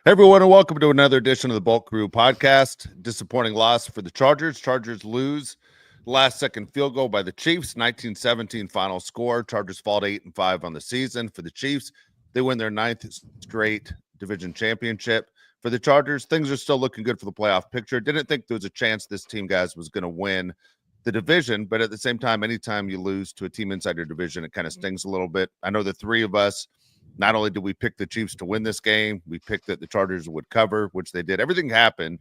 Hey everyone, and welcome to another edition of the Bulk Crew podcast. Disappointing loss for the Chargers. Chargers lose last second field goal by the Chiefs, 19-17 final score. Chargers fall to 8-5 on the season. For the Chiefs, they win their ninth straight division championship. For the Chargers, things are still looking good for the playoff picture. Didn't think there was a chance this team, guys, was going to win the division, but at the same time, anytime you lose to a team inside your division, it kind of stings a little bit. I know the three of us, not only did we pick the Chiefs to win this game, we picked that the Chargers would cover, which they did. Everything happened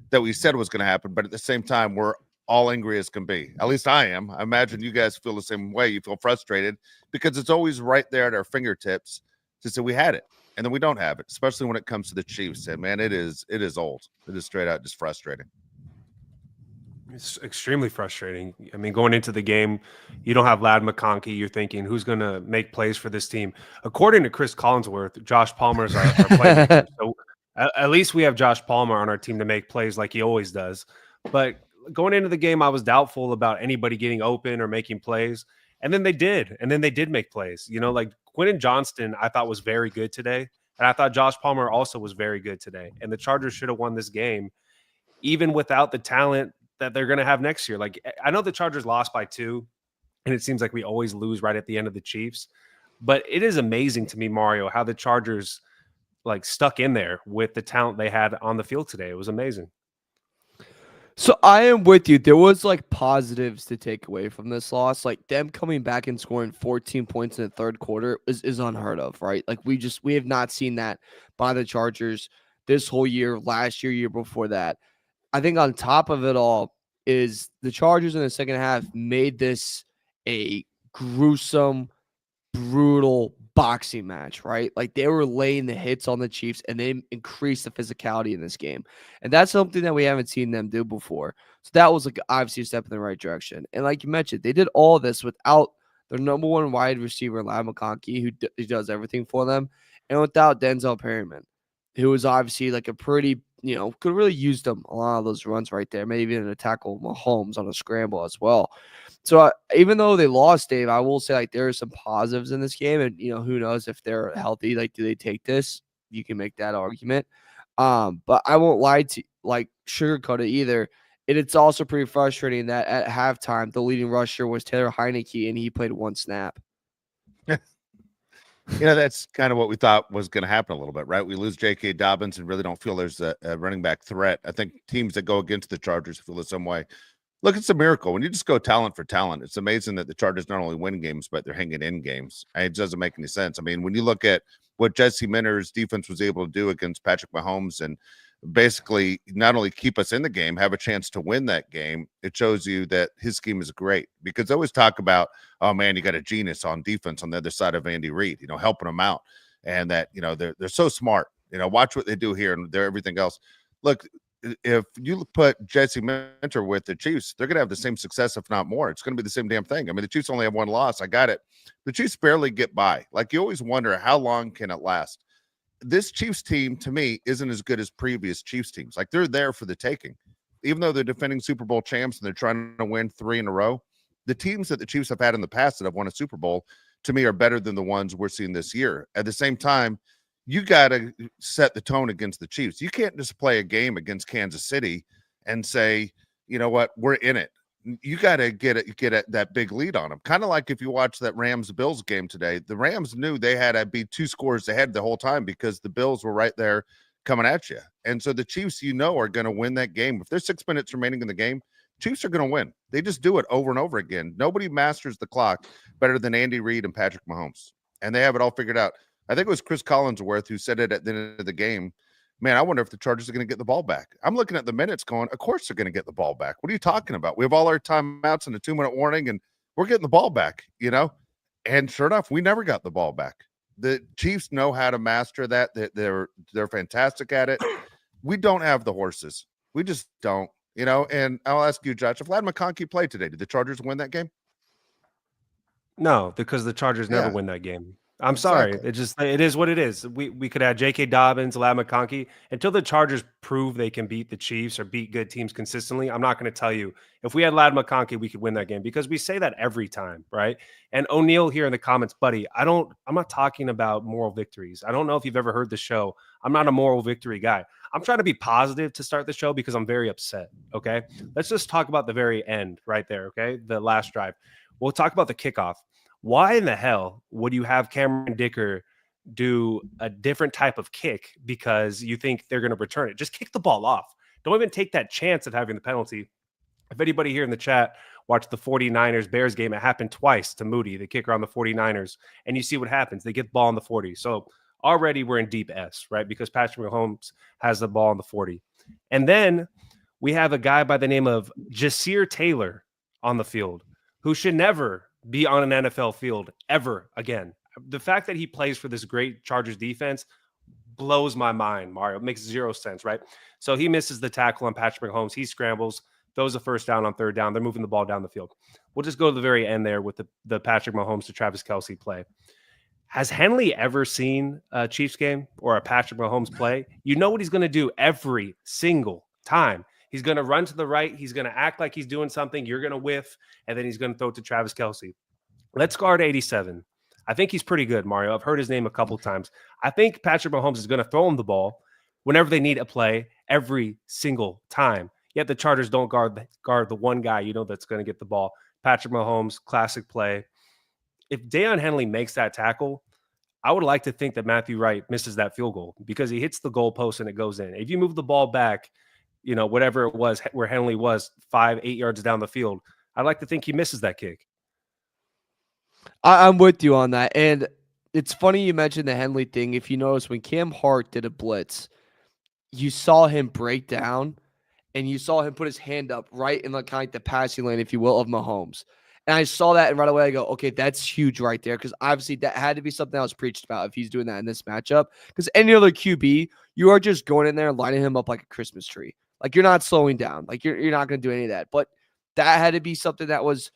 that we said was going to happen, but at the same time, we're all angry as can be. At least I am. I imagine you guys feel the same way. You feel frustrated because it's always right there at our fingertips to say we had it, and then we don't have it, especially when it comes to the Chiefs. And man, it is old. It is straight out just frustrating. It's extremely frustrating. I mean, going into the game, you don't have Lad McConkey. You're thinking, who's going to make plays for this team? According to Chris Collinsworth, Josh Palmer's our playmaker. So at least we have Josh Palmer on our team to make plays like he always does. But going into the game, I was doubtful about anybody getting open or making plays. And then they did. And then they did make plays. You know, like Quentin Johnston, I thought was very good today. And I thought Josh Palmer also was very good today. And the Chargers should have won this game, even without the talent that they're going to have next year. Like, I know the Chargers lost by 2, and it seems like we always lose right at the end of the Chiefs, but it is amazing to me, Mario, how the Chargers like stuck in there with the talent they had on the field today. It was amazing. So I am with you. There was like positives to take away from this loss. Like them coming back and scoring 14 points in the third quarter is unheard of, right? Like we have not seen that by the Chargers this whole year, last year before that. I think on top of it all is the Chargers in the second half made this a gruesome, brutal boxing match, right? Like they were laying the hits on the Chiefs and they increased the physicality in this game. And that's something that we haven't seen them do before. So that was like obviously a step in the right direction. And like you mentioned, they did all this without their number one wide receiver, Lad McConkey, who does everything for them, and without Denzel Perryman, who was obviously like a pretty, could really use them a lot of those runs right there, maybe even a tackle Mahomes on a scramble as well. So even though they lost, Dave, I will say like there are some positives in this game, and who knows if they're healthy, like do they take this? You can make that argument. But I won't lie to like sugarcoat it either. It's also pretty frustrating that at halftime the leading rusher was Taylor Heineke and he played one snap. That's kind of what we thought was going to happen a little bit, right? We lose J.K. Dobbins and really don't feel there's a running back threat. I think teams that go against the Chargers feel the same way. Look, it's a miracle. When you just go talent for talent, it's amazing that the Chargers not only win games, but they're hanging in games. It doesn't make any sense. I mean, when you look at what Jesse Minter's defense was able to do against Patrick Mahomes and basically not only keep us in the game, have a chance to win that game, it shows you that his scheme is great. Because I always talk about, oh man, you got a genius on defense on the other side of Andy Reid, helping them out, and that they're so smart. Watch what they do here and they're everything else. Look, if you put Jesse Minter with the Chiefs, they're going to have the same success, if not more. It's going to be the same damn thing. I mean, the Chiefs only have one loss. I got it. The Chiefs barely get by. Like you always wonder, how long can it last? This Chiefs team, to me, isn't as good as previous Chiefs teams. Like they're there for the taking. Even though they're defending Super Bowl champs and they're trying to win 3 in a row, the teams that the Chiefs have had in the past that have won a Super Bowl, to me, are better than the ones we're seeing this year. At the same time, you got to set the tone against the Chiefs. You can't just play a game against Kansas City and say, you know what, we're in it. You got to get that big lead on them. Kind of like if you watch that Rams-Bills game today, the Rams knew they had to be 2 scores ahead the whole time because the Bills were right there coming at you. And so the Chiefs, are going to win that game. If there's 6 minutes remaining in the game, Chiefs are going to win. They just do it over and over again. Nobody masters the clock better than Andy Reid and Patrick Mahomes. And they have it all figured out. I think it was Chris Collinsworth who said it at the end of the game. Man, I wonder if the Chargers are going to get the ball back. I'm looking at the minutes going, of course they're going to get the ball back. What are you talking about? We have all our timeouts and a 2-minute warning, and we're getting the ball back, And sure enough, we never got the ball back. The Chiefs know how to master that. They're fantastic at it. We don't have the horses. We just don't, And I'll ask you, Josh, if Lad McConkey played today, did the Chargers win that game? No, because the Chargers never win that game. I'm sorry. Exactly. It is what it is. We could have J.K. Dobbins, Lad McConkey until the Chargers prove they can beat the Chiefs or beat good teams consistently. I'm not going to tell you if we had Lad McConkey, we could win that game because we say that every time, right? And O'Neal here in the comments, buddy, I'm not talking about moral victories. I don't know if you've ever heard the show. I'm not a moral victory guy. I'm trying to be positive to start the show because I'm very upset. Okay. Let's just talk about the very end right there. Okay. The last drive. We'll talk about the kickoff. Why in the hell would you have Cameron Dicker do a different type of kick because you think they're going to return it? Just kick the ball off. Don't even take that chance at having the penalty. If anybody here in the chat watched the 49ers Bears game, it happened twice to Moody, the kicker on the 49ers, and you see what happens. They get the ball on the 40. So already we're in deep S, right? Because Patrick Mahomes has the ball on the 40. And then we have a guy by the name of Jasir Taylor on the field who should never be on an NFL field ever again. The fact that he plays for this great Chargers defense blows my mind, Mario. It makes zero sense, right? So he misses the tackle on Patrick Mahomes. He scrambles, throws a first down on third down. They're moving the ball down the field. We'll just go to the very end there with the Patrick Mahomes to Travis Kelce play. Has Henley ever seen a Chiefs game or a Patrick Mahomes play? You know what he's going to do every single time. He's going to run to the right. He's going to act like he's doing something. You're going to whiff, and then he's going to throw it to Travis Kelce. Let's guard 87. I think he's pretty good, Mario. I've heard his name a couple times. I think Patrick Mahomes is going to throw him the ball whenever they need a play every single time. Yet the Chargers don't guard the one guy that's going to get the ball. Patrick Mahomes, classic play. If Deion Henley makes that tackle, I would like to think that Matthew Wright misses that field goal because he hits the goalpost and it goes in. If you move the ball back, whatever it was where Henley was 5-8 yards down the field, I'd like to think he misses that kick. I'm with you on that. And it's funny you mentioned the Henley thing. If you notice, when Cam Hart did a blitz, you saw him break down and you saw him put his hand up right in the kind of the passing lane, if you will, of Mahomes. And I saw that, and right away I go, okay, that's huge right there, because obviously that had to be something I was preached about if he's doing that in this matchup. Because any other QB, you are just going in there and lining him up like a Christmas tree. Like, you're not slowing down. Like, you're not going to do any of that. But that had to be something that was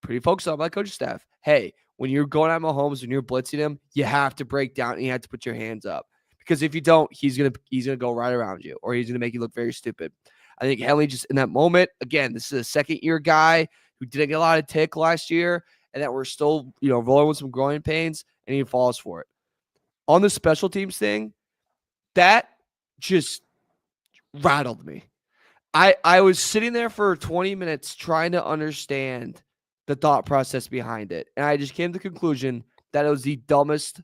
pretty focused on by coaching staff. Hey, when you're going at Mahomes, when you're blitzing him, you have to break down and you have to put your hands up. Because if you don't, he's gonna go right around you, or he's gonna make you look very stupid. I think Henley just in that moment, again, this is a second-year guy who didn't get a lot of tick last year, and that we're still, rolling with some growing pains, and he falls for it. On the special teams thing, that just rattled me. I was sitting there for 20 minutes trying to understand the thought process behind it, and I just came to the conclusion that it was the dumbest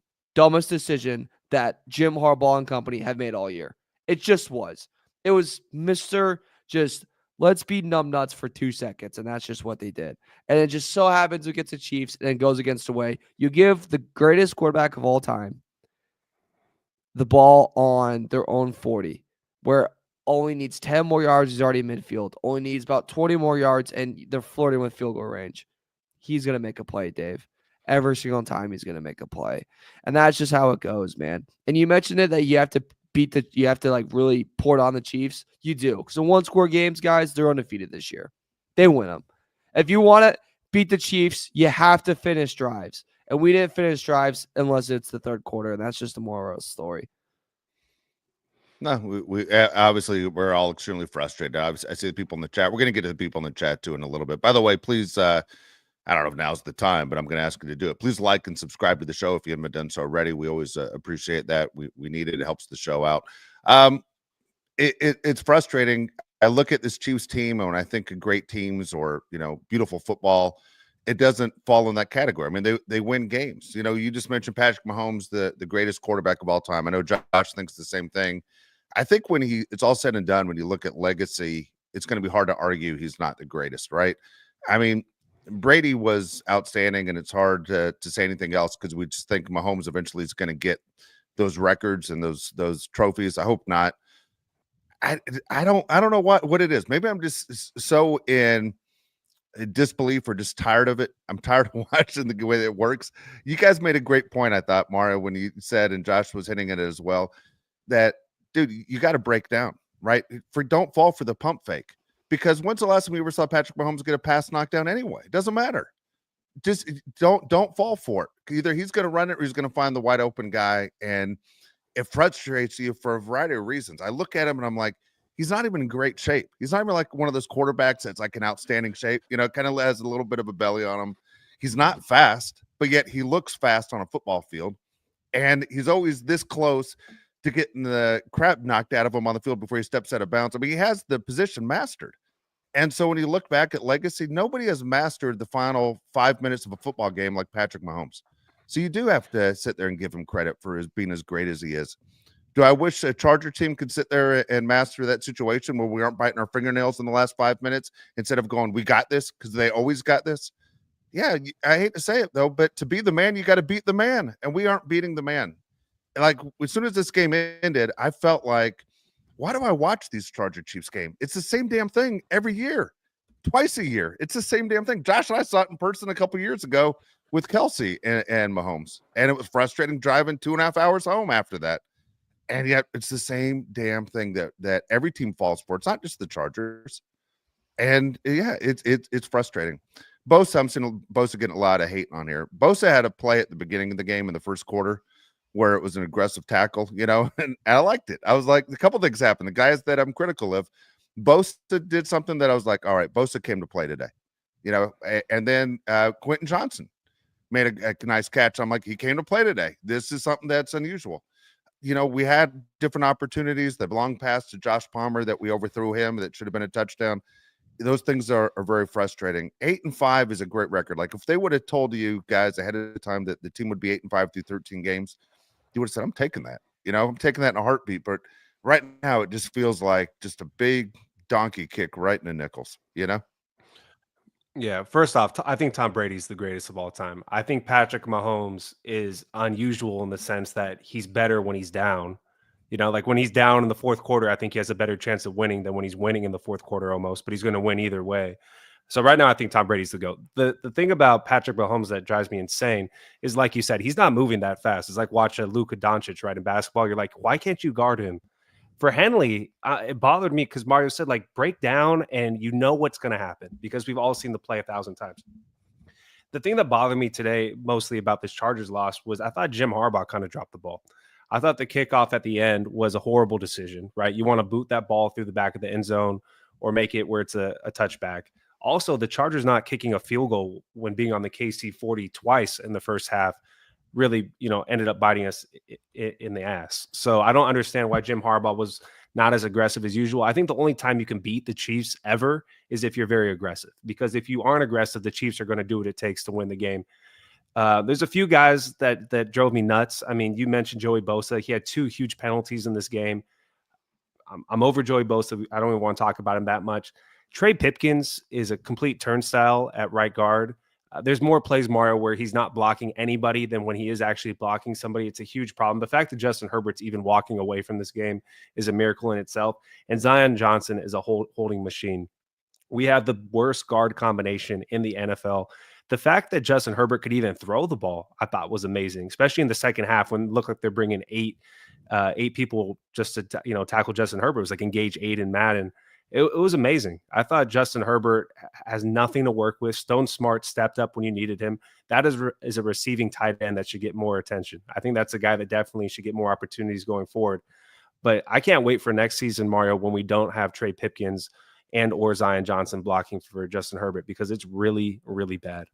decision that Jim Harbaugh and company have made all year. It just was. It was Mr. Just let's be numbnuts for 2 seconds, and that's just what they did. And it just so happens it gets the Chiefs and it goes against the way. You give the greatest quarterback of all time the ball on their own 40, where only needs 10 more yards. He's already in midfield. Only needs about 20 more yards, and they're flirting with field goal range. He's going to make a play, Dave. Every single time he's going to make a play. And that's just how it goes, man. And you mentioned it that you have to really pour it on the Chiefs. You do. Because in one-score games, guys, they're undefeated this year. They win them. If you want to beat the Chiefs, you have to finish drives. And we didn't finish drives unless it's the third quarter. And that's just the moral of the story. No, we obviously we're all extremely frustrated. I see the people in the chat. We're going to get to the people in the chat too in a little bit. By the way, please, I don't know if now's the time, but I'm going to ask you to do it. Please like and subscribe to the show if you haven't done so already. We always appreciate that. We need it. It helps the show out. It's frustrating. I look at this Chiefs team, and when I think of great teams or beautiful football, it doesn't fall in that category. I mean, they win games. You just mentioned Patrick Mahomes, the greatest quarterback of all time. I know Josh thinks the same thing. I think when it's all said and done, when you look at legacy, it's going to be hard to argue he's not the greatest, right? I mean, Brady was outstanding, and it's hard to say anything else because we just think Mahomes eventually is going to get those records and those trophies. I hope not. I don't know what it is. Maybe I'm just so in disbelief or just tired of it. I'm tired of watching the way that it works. You guys made a great point, I thought, Mario, when you said, and Josh was hitting it as well, that dude, you got to break down, right? Don't fall for the pump fake, because when's the last time we ever saw Patrick Mahomes get a pass knocked down anyway? It doesn't matter. just don't fall for it. Either he's going to run it or he's going to find the wide open guy, and it frustrates you for a variety of reasons. I look at him and I'm like, he's not even in great shape. He's not even like one of those quarterbacks that's like in outstanding shape. Kind of has a little bit of a belly on him. He's not fast, but yet he looks fast on a football field, and he's always this close to getting the crap knocked out of him on the field before he steps out of bounds. I mean, he has the position mastered. And so when you look back at legacy, nobody has mastered the final 5 minutes of a football game like Patrick Mahomes. So you do have to sit there and give him credit for being as great as he is. Do I wish a Charger team could sit there and master that situation where we aren't biting our fingernails in the last 5 minutes instead of going, we got this, because they always got this? Yeah, I hate to say it, though, but to be the man, you got to beat the man, and we aren't beating the man. Like, as soon as this game ended, I felt like, why do I watch these Charger Chiefs game? It's the same damn thing every year, twice a year. It's the same damn thing. Josh and I saw it in person a couple years ago with Kelsey and Mahomes, and it was frustrating driving 2.5 hours home after that. And yet it's the same damn thing that every team falls for. It's not just the Chargers. And yeah, it's frustrating. Bosa, I'm seeing Bosa getting a lot of hate on here. Bosa had a play at the beginning of the game in the first quarter where it was an aggressive tackle, and I liked it. I was like, a couple things happened. The guys that I'm critical of, Bosa did something that I was like, all right, Bosa came to play today, and then Quentin Johnson made a nice catch. I'm like, he came to play today. This is something that's unusual. We had different opportunities. The long pass to Josh Palmer that we overthrew him that should have been a touchdown. Those things are very frustrating. 8-5 is a great record. Like, if they would have told you guys ahead of time that the team would be 8-5 through 13 games, you would have said, I'm taking that. I'm taking that in a heartbeat. But right now, it just feels like just a big donkey kick right in the nickels, Yeah, first off, I think Tom Brady's the greatest of all time. I think Patrick Mahomes is unusual in the sense that he's better when he's down. Like when he's down in the fourth quarter, I think he has a better chance of winning than when he's winning in the fourth quarter almost, but he's going to win either way. So right now, I think Tom Brady's the GOAT. The thing about Patrick Mahomes that drives me insane is, like you said, he's not moving that fast. It's like watching Luka Doncic right in basketball. You're like, why can't you guard him? For Henley, it bothered me because Mario said, like, break down and you know what's going to happen because we've all seen the play 1,000 times. The thing that bothered me today mostly about this Chargers loss was I thought Jim Harbaugh kind of dropped the ball. I thought the kickoff at the end was a horrible decision, right? You want to boot that ball through the back of the end zone or make it where it's a touchback. Also, the Chargers not kicking a field goal when being on the KC 40 twice in the first half really, ended up biting us in the ass. So I don't understand why Jim Harbaugh was not as aggressive as usual. I think the only time you can beat the Chiefs ever is if you're very aggressive, because if you aren't aggressive, the Chiefs are going to do what it takes to win the game. There's a few guys that drove me nuts. I mean, you mentioned Joey Bosa. He had 2 huge penalties in this game. I'm over Joey Bosa. I don't even want to talk about him that much. Trey Pipkins is a complete turnstile at right guard. There's more plays, Mario, where he's not blocking anybody than when he is actually blocking somebody. It's a huge problem. The fact that Justin Herbert's even walking away from this game is a miracle in itself. And Zion Johnson is a holding machine. We have the worst guard combination in the NFL. The fact that Justin Herbert could even throw the ball, I thought was amazing, especially in the second half when it looked like they're bringing eight people just to tackle Justin Herbert. It was like engage 8 in Madden. It was amazing. I thought Justin Herbert has nothing to work with. Stone Smart stepped up when you needed him. That is a receiving tight end that should get more attention. I think that's a guy that definitely should get more opportunities going forward. But I can't wait for next season, Mario, when we don't have Trey Pipkins and or Zion Johnson blocking for Justin Herbert, because it's really, really bad.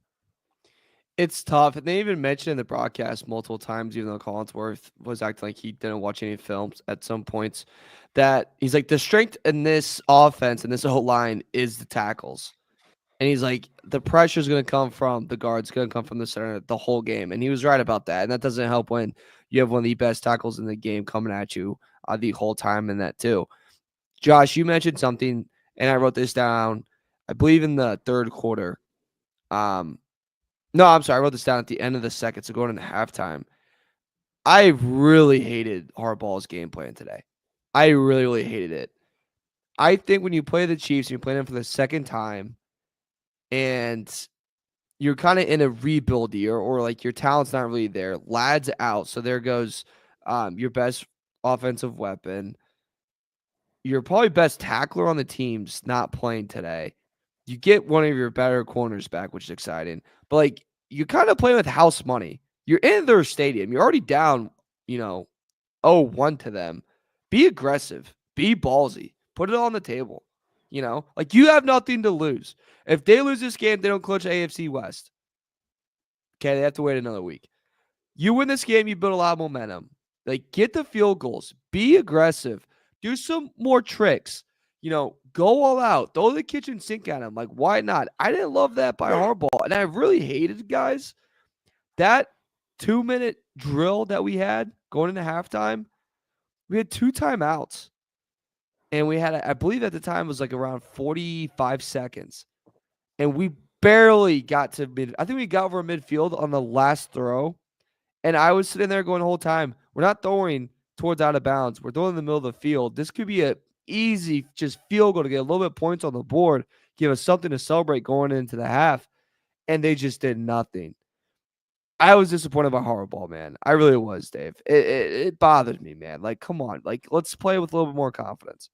It's tough. And they even mentioned in the broadcast multiple times, even though Collinsworth was acting like he didn't watch any films at some points, that he's like, the strength in this offense and this whole line is the tackles. And he's like, the pressure is going to come from the guards, going to come from the center the whole game. And he was right about that. And that doesn't help when you have one of the best tackles in the game coming at you the whole time in that too. Josh, you mentioned something, and I wrote this down, I believe in the third quarter. No, I'm sorry. I wrote this down at the end of the second, so going into halftime. I really hated Harbaugh's game plan today. I really, really hated it. I think when you play the Chiefs and you play them for the second time and you're kind of in a rebuild year, or like your talent's not really there, Ladd's out, so there goes your best offensive weapon. Your probably best tackler on the team's not playing today. You get one of your better corners back, which is exciting. But like you're kind of playing with house money. You're in their stadium. You're already down, 0-1 to them. Be aggressive. Be ballsy. Put it on the table. Like you have nothing to lose. If they lose this game, they don't clinch AFC West. Okay, they have to wait another week. You win this game, you build a lot of momentum. Like, get the field goals. Be aggressive. Do some more tricks. Go all out. Throw the kitchen sink at him. Like, why not? I didn't love that by Harbaugh. And I really hated, guys, that 2-minute drill that we had going into halftime. We had 2 timeouts. And we had, I believe at the time, it was like around 45 seconds. And we barely got to mid. I think we got over midfield on the last throw. And I was sitting there going the whole time, we're not throwing towards out of bounds. We're throwing in the middle of the field. This could be a easy just field goal to get a little bit of points on the board, give us something to celebrate going into the half. And they just did nothing. I was disappointed by Harbaugh, man. I really was, Dave. It bothered me, man. Like, come on. Like, let's play with a little bit more confidence.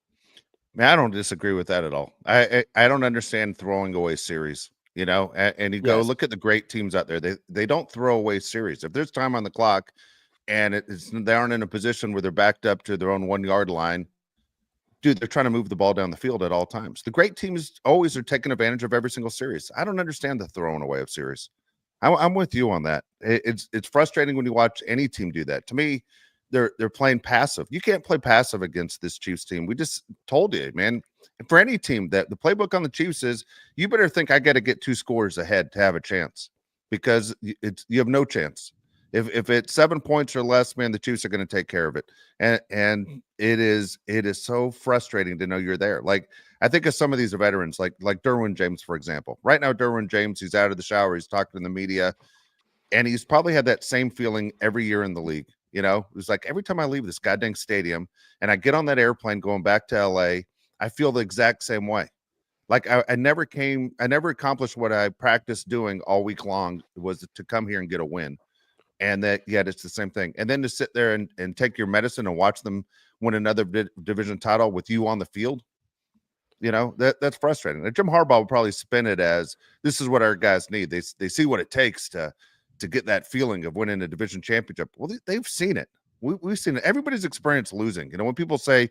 Man, I don't disagree with that at all. I don't understand throwing away series. And you go look at the great teams out there. They don't throw away series. If there's time on the clock and they aren't in a position where they're backed up to their own 1 yard line, dude, they're trying to move the ball down the field at all times. The great teams always are taking advantage of every single series. I don't understand the throwing away of series. I'm with you on that. It's frustrating when you watch any team do that. To me, they're playing passive. You can't play passive against this Chiefs team. We just told you, man. For any team, that the playbook on the Chiefs is you better think I got to get 2 scores ahead to have a chance, because you have no chance. If it's 7 points or less, man, the Chiefs are going to take care of it. And it is so frustrating to know you're there. Like, I think of some of these veterans, like Derwin James, for example. Right now, Derwin James, he's out of the shower, he's talking to the media, and he's probably had that same feeling every year in the league. It's like every time I leave this goddamn stadium and I get on that airplane going back to LA, I feel the exact same way. Like I never accomplished what I practiced doing all week long, was to come here and get a win. And yet it's the same thing. And then to sit there and take your medicine and watch them win another division title with you on the field, that's frustrating. And Jim Harbaugh will probably spin it as, this is what our guys need. They see what it takes to get that feeling of winning a division championship. Well, they've seen it. We've seen it. Everybody's experienced losing. When people say,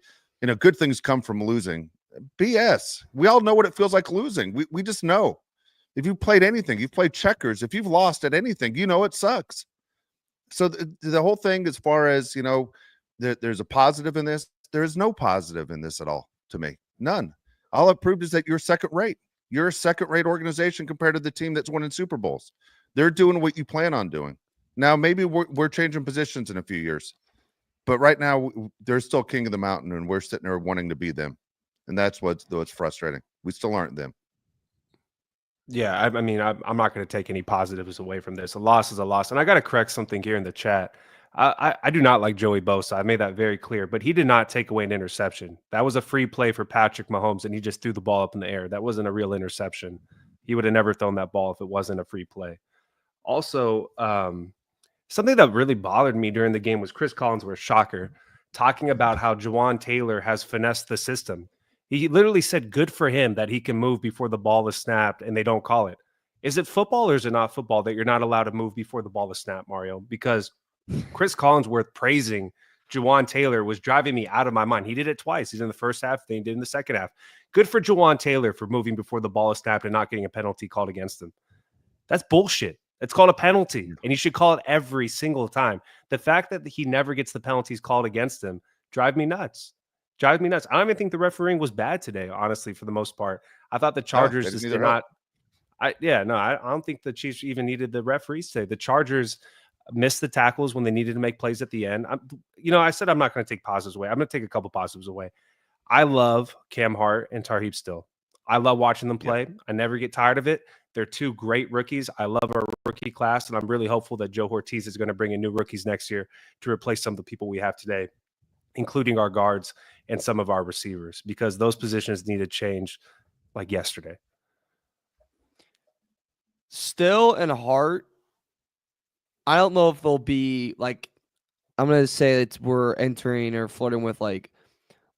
good things come from losing, BS. We all know what it feels like losing. We just know. If you've played anything, you've played checkers, if you've lost at anything, it sucks. So the whole thing, as far as, there's a positive in this, there is no positive in this at all to me. None. All it proved is that you're second rate. You're a second rate organization compared to the team that's winning Super Bowls. They're doing what you plan on doing. Now, maybe we're changing positions in a few years, but right now they're still king of the mountain, and we're sitting there wanting to be them. And that's what's frustrating. We still aren't them. Yeah, I mean, I'm not going to take any positives away from this. A loss is a loss. And I got to correct something here in the chat. I do not like Joey Bosa. I made that very clear, but he did not take away an interception. That was a free play for Patrick Mahomes, and he just threw the ball up in the air. That wasn't a real interception. He would have never thrown that ball if it wasn't a free play. Also, something that really bothered me during the game was Chris Collinsworth, shocker, talking about how Jawan Taylor has finessed the system. He literally said, good for him that he can move before the ball is snapped and they don't call it. Is it football or is it not football that you're not allowed to move before the ball is snapped, Mario? Because Chris Collinsworth praising Jawan Taylor was driving me out of my mind. He did it twice. He's in the first half, then he did in the second half. Good for Jawan Taylor for moving before the ball is snapped and not getting a penalty called against him. That's bullshit. It's called a penalty, and he should call it every single time. The fact that he never gets the penalties called against him drives me nuts. I don't even think the refereeing was bad today, honestly, for the most part. I thought the Chargers just did not. I don't think the Chiefs even needed the referees today. The Chargers missed the tackles when they needed to make plays at the end. I said I'm not going to take positives away. I'm going to take a couple positives away. I love Cam Hart and Tarheeb Still. I love watching them play. Yeah. I never get tired of it. They're 2 great rookies. I love our rookie class, and I'm really hopeful that Joe Ortiz is going to bring in new rookies next year to replace some of the people we have today, including our guards and some of our receivers, because those positions need to change like yesterday. Still and Hart, I don't know if they'll be like, I'm going to say we're entering or flirting with like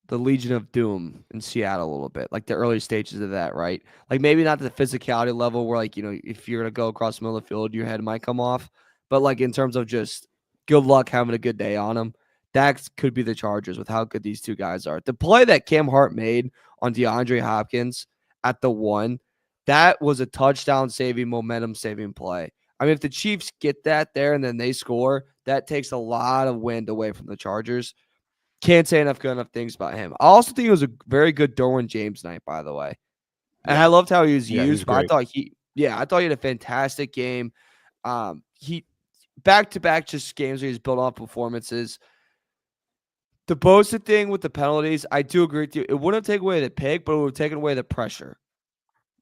the Legion of Doom in Seattle a little bit, like the early stages of that, right? Like maybe not the physicality level where like, if you're gonna go across the middle of the field, your head might come off. But like in terms of just good luck having a good day on them, that could be the Chargers with how good these two guys are. The play that Cam Hart made on DeAndre Hopkins at the 1, that was a touchdown saving, momentum saving play. I mean, if the Chiefs get that there and then they score, that takes a lot of wind away from the Chargers. Can't say good enough things about him. I also think it was a very good Derwin James night, by the way. And Yeah. I loved how he was Yeah, he's used, but I great. thought he had a fantastic game. He back to back just games where he's built off performances. The Bosa thing with the penalties, I do agree with you. It wouldn't have taken away the pick, but it would have taken away the pressure.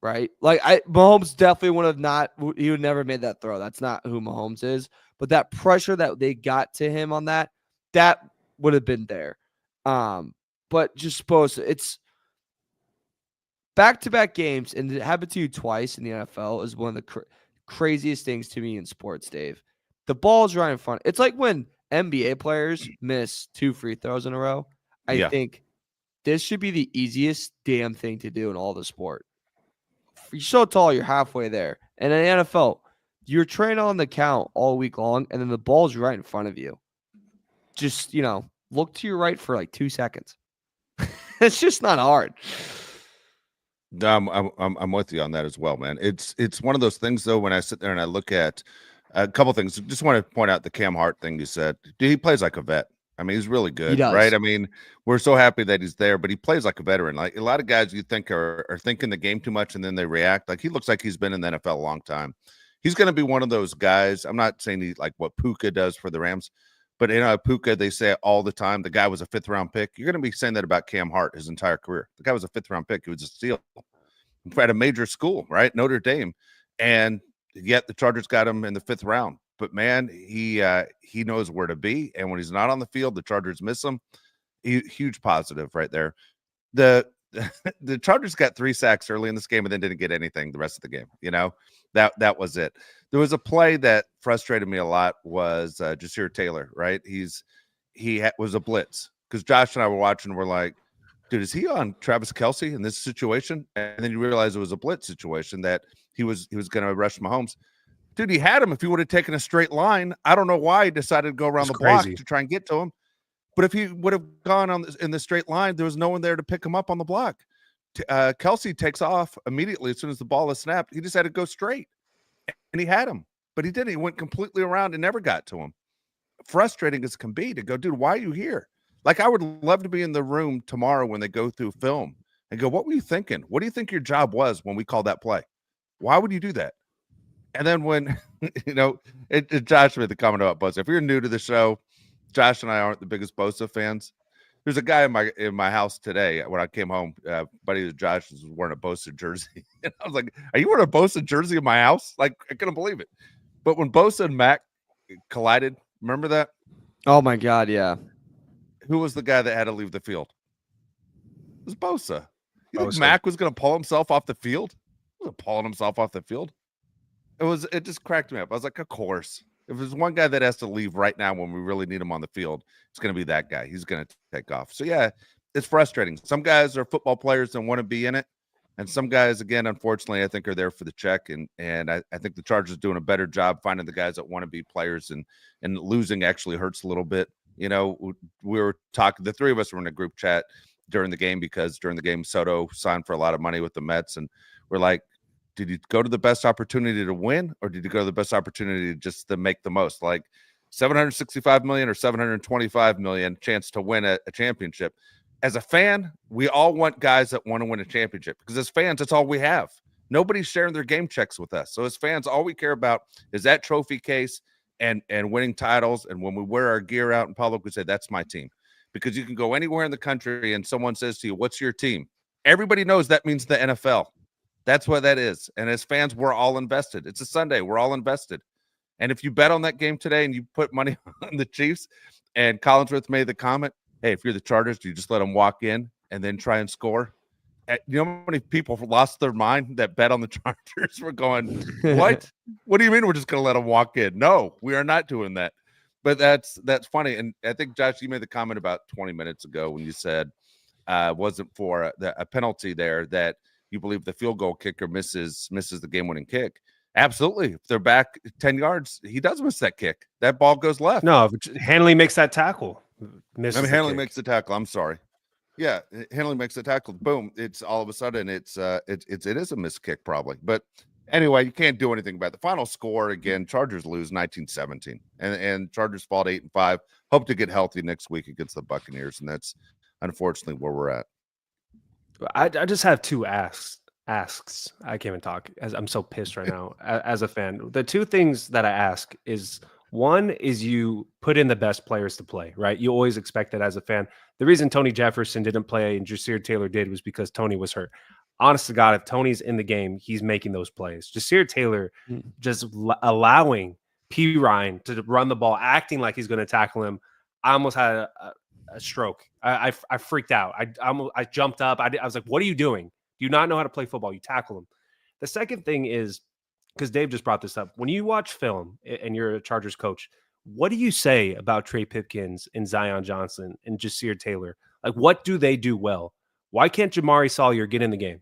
Right? Like Mahomes definitely would have not, he would never made that throw. That's not who Mahomes is. But that pressure that they got to him on that would have been there. But just suppose it's back-to-back games, and it happened to you twice in the NFL is one of the craziest things to me in sports, Dave. The ball's right in front. It's like when NBA players miss 2 free throws in a row. I think this should be the easiest damn thing to do in all the sport. You're so tall, you're halfway there. And in the NFL, you're training on the count all week long, and then the ball's right in front of you. Just, look to your right for like 2 seconds. It's just not hard. I'm with you on that as well, man. It's one of those things though. When I sit there and I look at a couple things, just want to point out the Cam Hart thing you said. Dude, he plays like a vet. I mean, he's really good, right? I mean, we're so happy that he's there, but he plays like a veteran. Like a lot of guys you think are thinking the game too much and then they react. Like he looks like he's been in the NFL a long time. He's going to be one of those guys. I'm not saying he like what Puka does for the Rams, but Puka, they say all the time, the guy was a 5th-round pick. You're going to be saying that about Cam Hart his entire career. The guy was a 5th-round pick. He was a steal at a major school, right? Notre Dame. And yet the Chargers got him in the 5th round. But man, he knows where to be. And when he's not on the field, the Chargers miss him. Huge positive right there. The Chargers got 3 sacks early in this game and then didn't get anything the rest of the game. That was it. There was a play that frustrated me a lot was Jasir Taylor, right? He was a blitz because Josh and I were watching. We're like, dude, is he on Travis Kelce in this situation? And then you realize it was a blitz situation that he was going to rush Mahomes. Dude, he had him. If he would have taken a straight line, I don't know why he decided to go around the block to try and get to him. But if he would have gone in the straight line, there was no one there to pick him up on the block. Kelce takes off immediately as soon as the ball is snapped. He just had to go straight, and he had him. But he didn't. He went completely around and never got to him. Frustrating as can be to go, dude, why are you here? Like, I would love to be in the room tomorrow when they go through film and go, what were you thinking? What do you think your job was when we called that play? Why would you do that? And then when, Josh made the comment about Bosa. If you're new to the show, Josh and I aren't the biggest Bosa fans. There's a guy in my house today when I came home. Buddy of Josh was wearing a Bosa jersey. And I was like, are you wearing a Bosa jersey in my house? Like, I couldn't believe it. But when Bosa and Mac collided, remember that? Oh, my God, yeah. Who was the guy that had to leave the field? It was Bosa. You think Mac was going to pull himself off the field? He wasn't pulling himself off the field. It just cracked me up. I was like, of course. If there's one guy that has to leave right now when we really need him on the field, it's going to be that guy. He's going to take off. So, yeah, it's frustrating. Some guys are football players and want to be in it. And some guys, again, unfortunately, I think are there for the check. And I think the Chargers are doing a better job finding the guys that want to be players. And losing actually hurts a little bit. We were talking, the 3 of us were in a group chat during the game because during the game, Soto signed for a lot of money with the Mets. And we're like, did you go to the best opportunity to win, or did you go to the best opportunity just to make the most? Like 765 million or 725 million chance to win a championship. As a fan, we all want guys that want to win a championship because as fans, that's all we have. Nobody's sharing their game checks with us. So as fans, all we care about is that trophy case and winning titles. And when we wear our gear out in public, we say, that's my team. Because you can go anywhere in the country and someone says to you, what's your team? Everybody knows that means the NFL. That's what that is. And as fans, we're all invested. It's a Sunday. We're all invested. And if you bet on that game today and you put money on the Chiefs, and Collinsworth made the comment, hey, if you're the Chargers, do you just let them walk in and then try and score? You know how many people lost their mind that bet on the Chargers? We're going, what? What do you mean we're just going to let them walk in? No, we are not doing that. But that's funny. And I think, Josh, you made the comment about 20 minutes ago when you said wasn't for a penalty there, that you believe the field goal kicker misses the game-winning kick. Absolutely. If they're back 10 yards, he does miss that kick. That ball goes left. No, Hanley makes that tackle. Hanley makes the tackle. I'm sorry. Yeah, Hanley makes the tackle. Boom. It's all of a sudden it is a missed kick probably. But anyway, you can't do anything about it. The final score again, Chargers lose 19-17. And Chargers fall to 8-5. Hope to get healthy next week against the Buccaneers, and that's unfortunately where we're at. I just have two asks. I can't even talk as I'm so pissed right now as a fan. The two things that I ask is, one is you put in the best players to play, right? You always expect that as a fan. The reason Tony Jefferson didn't play and Jasir Taylor did was because Tony was hurt. Honest to God, if Tony's in the game, he's making those plays. Jasir Taylor just allowing P. Ryan to run the ball, acting like he's going to tackle him. I almost had a stroke. I freaked out. I jumped up. I was like, what are you doing? Do you not know how to play football? You tackle him. The second thing is, because Dave just brought this up, when you watch film and you're a Chargers coach, what do you say about Trey Pipkins and Zion Johnson and Jasir Taylor? Like, what do they do well? Why can't Jamari Sawyer get in the game?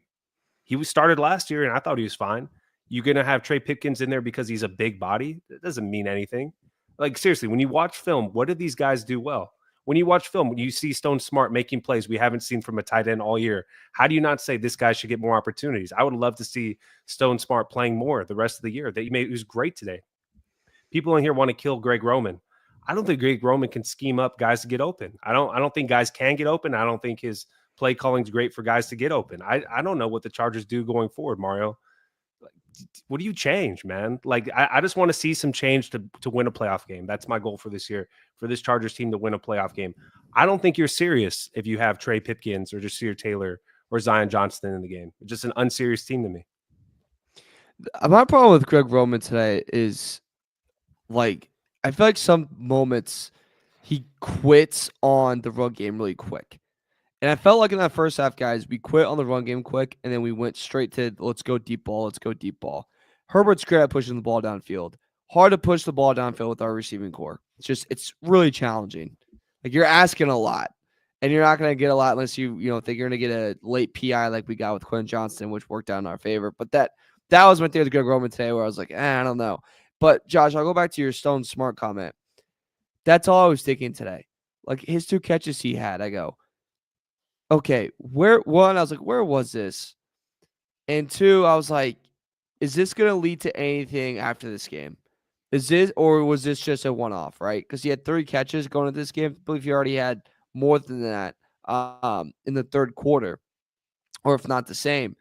He was started last year, and I thought he was fine. You're going to have Trey Pipkins in there because he's a big body? That doesn't mean anything. Like, seriously, when you watch film, what do these guys do well? When you watch film, when you see Stone Smart making plays we haven't seen from a tight end all year, how do you not say this guy should get more opportunities? I would love to see Stone Smart playing more the rest of the year. He was great today. People in here want to kill Greg Roman. I don't think Greg Roman can scheme up guys to get open. I don't think guys can get open. I don't think his play calling is great for guys to get open. I don't know what the Chargers do going forward, Mario. What do you change, man? Like, I just want to see some change to win a playoff game. That's my goal for this year, for this Chargers team to win a playoff game. I don't think you're serious if you have Trey Pipkins or Jasir Taylor or Zion Johnston in the game. It's just an unserious team to me. My problem with Greg Roman today is, like, I feel like some moments he quits on the run game really quick. And I felt like in that first half, guys, we quit on the run game quick, and then we went straight to let's go deep ball. Herbert's great at pushing the ball downfield. Hard to push the ball downfield with our receiving core. It's really challenging. Like, you're asking a lot, and you're not going to get a lot unless you think you're going to get a late PI like we got with Quentin Johnston, which worked out in our favor. But that was my thing with Greg Roman today, where I was like, I don't know. But Josh, I'll go back to your Stone Smart comment. That's all I was thinking today. Like, his two catches he had, I go, okay, I was like, where was this? And two, I was like, is this going to lead to anything after this game? Or was this just a one-off, right? Because he had 3 catches going into this game. I believe he already had more than that in the third quarter, or if not the same.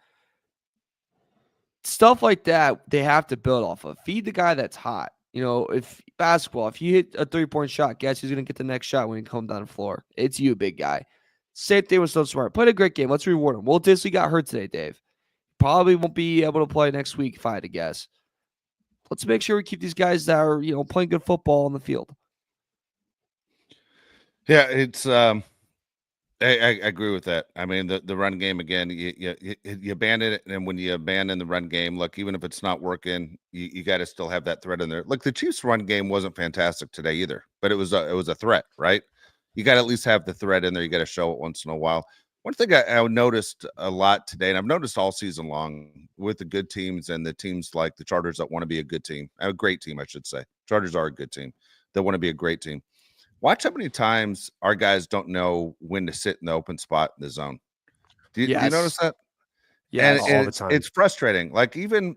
Stuff like that, they have to build off of. Feed the guy that's hot. If you hit a 3-point shot, guess who's going to get the next shot when you come down the floor? It's you, big guy. Same thing with Stone Smart. Played a great game. Let's reward him. Will Disley got hurt today, Dave. Probably won't be able to play next week if I had to guess. Let's make sure we keep these guys that are, playing good football on the field. Yeah, it's I agree with that. I mean, the run game again, you abandon it, and when you abandon the run game, look, even if it's not working, you got to still have that threat in there. Look, the Chiefs' run game wasn't fantastic today either, but it was a threat, right? You got to at least have the threat in there. You got to show it once in a while. One thing I noticed a lot today, and I've noticed all season long with the good teams and the teams like the Chargers that want to be a good team, a great team, I should say. Chargers are a good team. They want to be a great team. Watch how many times our guys don't know when to sit in the open spot in the zone. Do you notice that? Yeah, all the it's, time. It's frustrating. Like even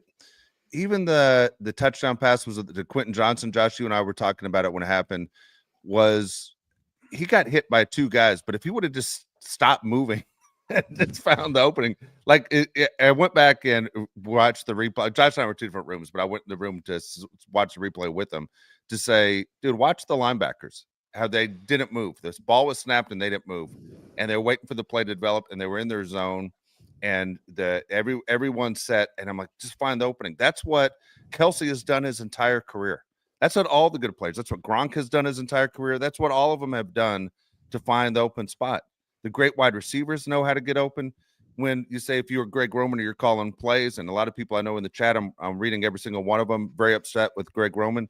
the touchdown pass was to Quentin Johnson. Josh, you and I were talking about it when it happened. He got hit by 2 guys, but if he would have just stopped moving and just found the opening, like I went back and watched the replay. Josh and I were 2 different rooms, but I went in the room to watch the replay with him to say, dude, watch the linebackers, how they didn't move. This ball was snapped and they didn't move, and they're waiting for the play to develop, and they were in their zone, and everyone's set. And I'm like, just find the opening. That's what Kelsey has done his entire career. That's what all the good players. That's what Gronk has done his entire career. That's what all of them have done to find the open spot. The great wide receivers know how to get open. When you say if you're Greg Roman or you're calling plays, and a lot of people I know in the chat, I'm reading every single one of them, very upset with Greg Roman.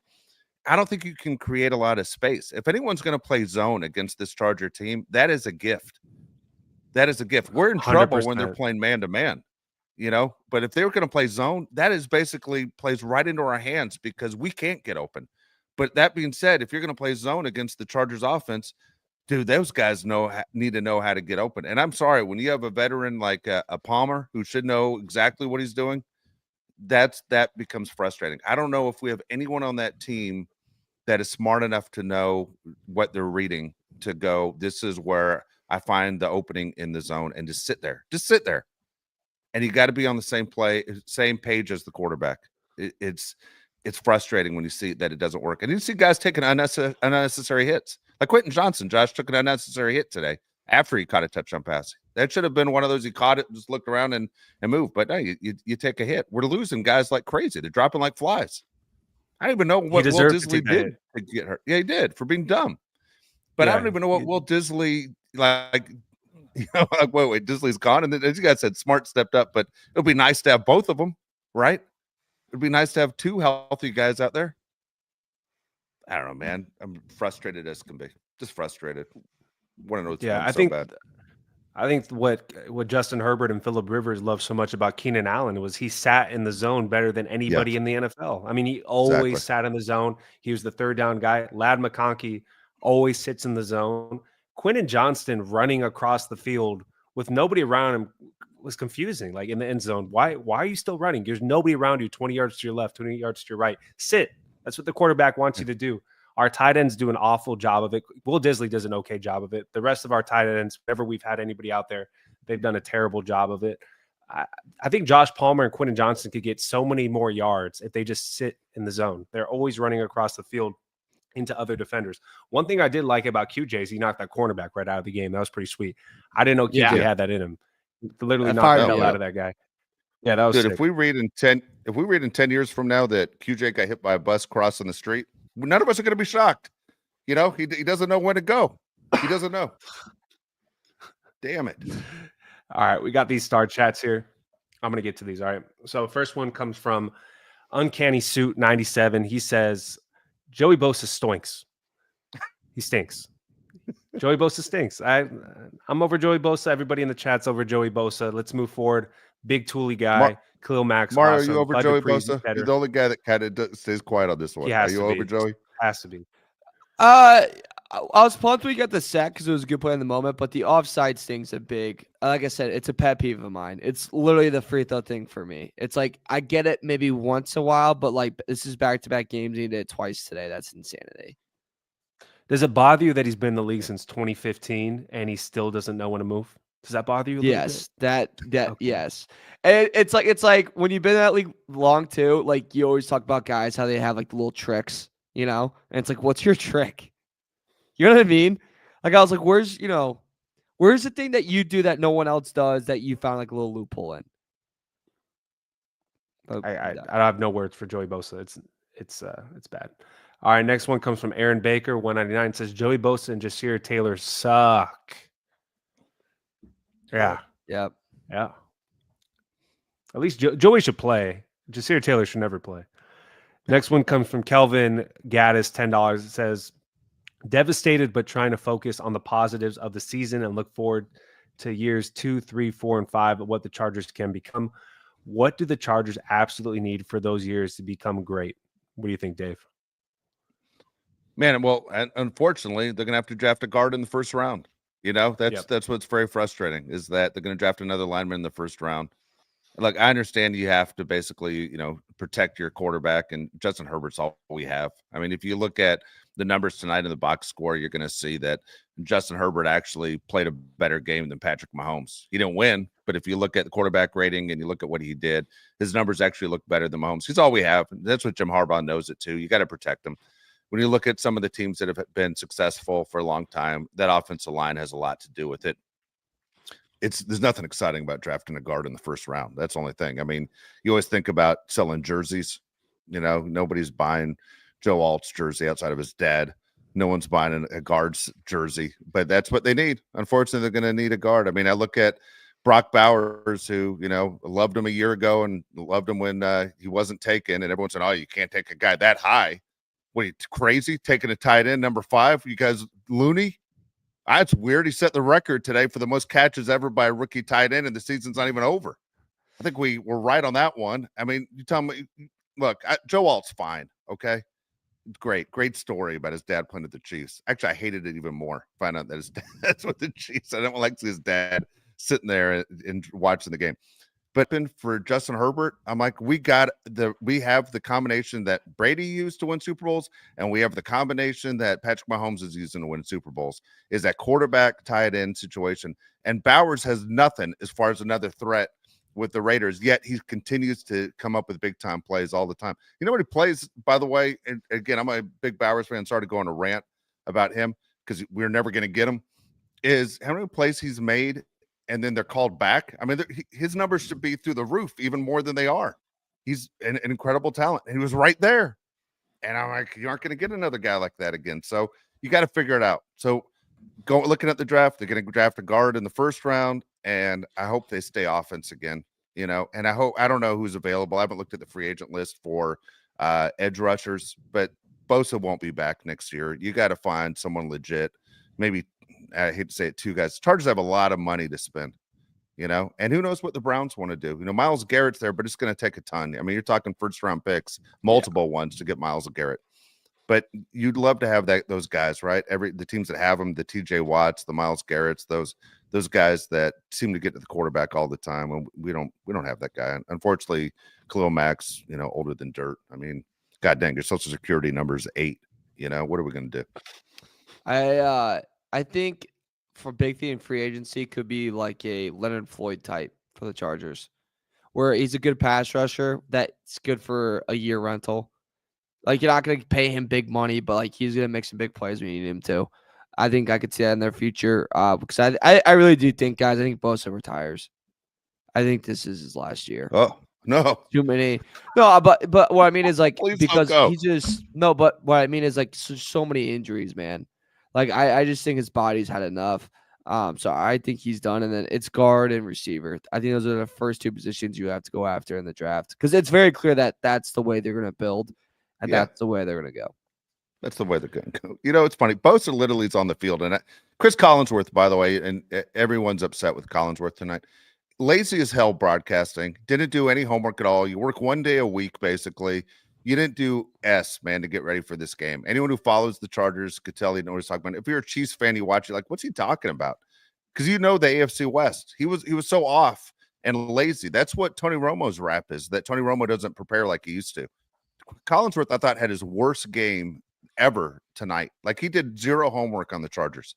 I don't think you can create a lot of space. If anyone's going to play zone against this Charger team, that is a gift. That is a gift. We're in trouble when they're 100%. playing man to man, but if they were going to play zone, that is basically plays right into our hands because we can't get open. But that being said, if you're going to play zone against the Chargers offense, dude, those guys need to know how to get open. And I'm sorry, when you have a veteran like a Palmer who should know exactly what he's doing, that becomes frustrating. I don't know if we have anyone on that team that is smart enough to know what they're reading to go, this is where I find the opening in the zone, and just sit there. And you got to be on the same page as the quarterback. It's frustrating when you see that it doesn't work. And you see guys taking unnecessary hits. Like Quentin Johnson, Josh took an unnecessary hit today after he caught a touchdown pass. That should have been one of those. He caught it, just looked around and moved. But no, you take a hit. We're losing guys like crazy. They're dropping like flies. I don't even know what Will Disley did to get hurt. Yeah, he did, for being dumb. But I don't even know what Will Disley, like wait, Disley's gone. And then, as you guys said, Smart stepped up, but it would be nice to have both of them, right? It'd be nice to have two healthy guys out there. I don't know, man. I'm frustrated as can be. Just frustrated. Want to know what's so bad. I think what Justin Herbert and Phillip Rivers loved so much about Keenan Allen was he sat in the zone better than anybody in the NFL. I mean, he always sat in the zone. He was the third down guy. Ladd McConkey always sits in the zone. Quentin Johnston running across the field with nobody around him was confusing, like in the end zone. Why are you still running? There's nobody around you, 20 yards to your left, 20 yards to your right. Sit. That's what the quarterback wants you to do. Our tight ends do an awful job of it. Will Disley does an okay job of it. The rest of our tight ends, whenever we've had anybody out there, they've done a terrible job of it. I think Josh Palmer and Quentin Johnson could get so many more yards if they just sit in the zone. They're always running across the field into other defenders. One thing I did like about QJ is he knocked that cornerback right out of the game. That was pretty sweet. I didn't know QJ had that in him. Literally knocked the hell out of that guy. Yeah, that was sick. If we read in 10 years from now that QJ got hit by a bus crossing the street, none of us are going to be shocked. He doesn't know when to go. He doesn't know. Damn it. All right, we got these star chats here. I'm going to get to these. All right. So first one comes from Uncanny Suit 97. He says, Joey Bosa stinks. He stinks. Joey Bosa stinks. I'm over Joey Bosa. Everybody in the chat's over Joey Bosa. Let's move forward. Big Toolie guy. Khalil Max. Mario, awesome. are you over Joey Bosa? You're the only guy that kind of stays quiet on this one. Are you over Joey? Has to be. I was pumped when we got the sack because it was a good play in the moment, but the offside sting's a big. Like I said, it's a pet peeve of mine. It's literally the free throw thing for me. It's like I get it maybe once a while, but like this is back-to-back games. He did it twice today. That's insanity. Does it bother you that he's been in the league since 2015 and he still doesn't know when to move? Does that bother you? Yes, yes. And it's like when you've been in that league long too, like you always talk about guys how they have like the little tricks, and it's like, what's your trick? You know what I mean? Like I was like, where's the thing that you do that no one else does that you found like a little loophole in? But, I have no words for Joey Bosa. It's bad. All right, next one comes from Aaron Baker, 199. Says Joey Bosa and Jasir Taylor suck. Yeah. Yep. Yeah. At least Joey should play. Jasir Taylor should never play. Next one comes from Kelvin Gaddis, $10. It says, devastated but trying to focus on the positives of the season and look forward to years 2, 3, 4, and 5 of what the Chargers can become. What do the Chargers absolutely need for those years to become great? What do you think, Dave? Man, well, unfortunately, they're going to have to draft a guard in the first round. That's what's very frustrating is that they're going to draft another lineman in the first round. Like, I understand you have to basically, protect your quarterback, and Justin Herbert's all we have. I mean, if you look at the numbers tonight in the box score, you're going to see that Justin Herbert actually played a better game than Patrick Mahomes. He didn't win, but if you look at the quarterback rating and you look at what he did, his numbers actually look better than Mahomes. He's all we have. That's what Jim Harbaugh knows it too. You got to protect him. When you look at some of the teams that have been successful for a long time, that offensive line has a lot to do with it. There's nothing exciting about drafting a guard in the first round. That's the only thing. I mean, you always think about selling jerseys. Nobody's buying Joe Alt's jersey outside of his dad. No one's buying a guard's jersey, but that's what they need. Unfortunately, they're going to need a guard. I mean, I look at Brock Bowers, who, loved him a year ago and loved him when he wasn't taken. And everyone said, oh, you can't take a guy that high. What, are you crazy? Taking a tight end, number 5? You guys loony? That's weird. He set the record today for the most catches ever by a rookie tight end, and the season's not even over. I think we were right on that one. I mean, you tell me, look, Joe Alt's fine. Okay. Great story about his dad playing at the Chiefs. Actually, I hated it even more. Find out that his dad's with the Chiefs. I don't like to see his dad sitting there and watching the game. But for Justin Herbert, I'm like, we have the combination that Brady used to win Super Bowls, and we have the combination that Patrick Mahomes is using to win Super Bowls, is that quarterback tight end situation. And Bowers has nothing as far as another threat with the Raiders, yet he continues to come up with big time plays all the time. You know what he plays, by the way? And again, I'm a big Bowers fan, started going to rant about him because we're never going to get him, is how many plays he's made and then they're called back. I mean, his numbers should be through the roof, even more than they are. He's an incredible talent, and he was right there. And I'm like, you aren't going to get another guy like that again. So you got to figure it out. So looking at the draft, they're going to draft a guard in the first round, and I hope they stay offense again. And I don't know who's available. I haven't looked at the free agent list for edge rushers, but Bosa won't be back next year. You got to find someone legit. Maybe, I hate to say it, 2 guys. Chargers have a lot of money to spend, and who knows what the Browns want to do. Myles Garrett's there, but it's going to take a ton. I mean, you're talking first round picks, multiple ones to get Myles Garrett. But you'd love to have those guys, right? The teams that have them, the TJ Watts, the Myles Garretts, those guys that seem to get to the quarterback all the time. And we don't have that guy. Unfortunately, Khalil Mack's, older than dirt. I mean, God dang, your social security number is 8. What are we going to do? I think for big thing in free agency could be like a Leonard Floyd type for the Chargers, where he's a good pass rusher that's good for a year rental. Like, you're not going to pay him big money, but like he's going to make some big plays when you need him to. I think I could see that in their future because I really do think, guys, I think Bosa retires. I think this is his last year. Oh, no. Too many. No, but what I mean is like Please because don't go. he just but what I mean is like so many injuries, man. Like I just think his body's had enough. So I think he's done, and then it's guard and receiver. I think those are the first 2 positions you have to go after in the draft because it's very clear that that's the way they're going to build, and that's the way they're going to go. That's the way they're going to go. It's funny. Bosa literally is on the field, and Chris Collinsworth, by the way, and everyone's upset with Collinsworth tonight. Lazy as hell broadcasting. Didn't do any homework at all. You work 1 day a week, basically. You didn't do man, to get ready for this game. Anyone who follows the Chargers could tell you know what he's talking about. If you're a Chiefs fan, you watch it like, what's he talking about? Because the AFC West. He was so off and lazy. That's what Tony Romo's rap is, that Tony Romo doesn't prepare like he used to. Collinsworth, I thought, had his worst game ever tonight. Like, he did 0 homework on the Chargers.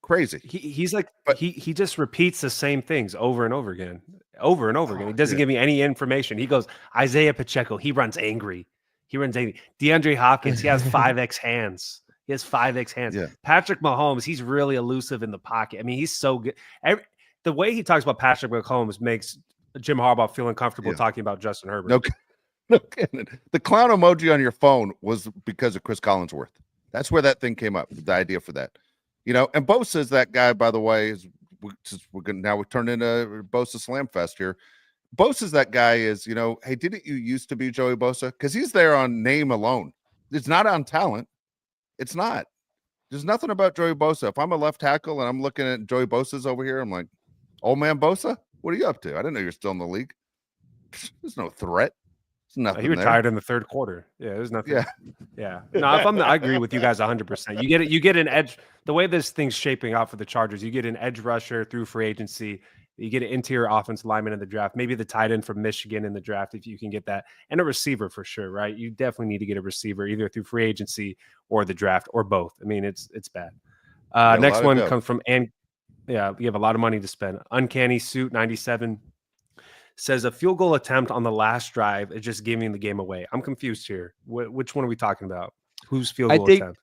Crazy. He's like, but he just repeats the same things over and over again. He doesn't give me any information. He goes, Isaiah Pacheco, he runs angry. DeAndre Hopkins, he has 5X hands. Yeah. Patrick Mahomes, he's really elusive in the pocket. I mean, he's so good. The way he talks about Patrick Mahomes makes Jim Harbaugh feel uncomfortable talking about Justin Herbert. No kidding. The clown emoji on your phone was because of Chris Collinsworth. That's where that thing came up, the idea for that. And Bosa is that guy, by the way, we're going now we turn into Bosa Slam Fest here. Bosa's that guy is, hey, didn't you used to be Joey Bosa? Because he's there on name alone. It's not on talent. It's not. There's nothing about Joey Bosa. If I'm a left tackle and I'm looking at Joey Bosa's over here, I'm like, old man Bosa, what are you up to? I didn't know you're still in the league. There's no threat. There's nothing. He retired in the 3rd quarter. Yeah, there's nothing. Yeah. No, I agree with you guys 100%. You get an edge. The way this thing's shaping out for the Chargers, you get an edge rusher through free agency. You get an interior offensive lineman in the draft, maybe the tight end from Michigan in the draft if you can get that, and a receiver for sure, right? You definitely need to get a receiver either through free agency or the draft or both. I mean, it's bad. Next one comes from you have a lot of money to spend. Uncanny Suit 97 says a field goal attempt on the last drive is just giving the game away. I'm confused here. Which one are we talking about? Whose field goal attempt?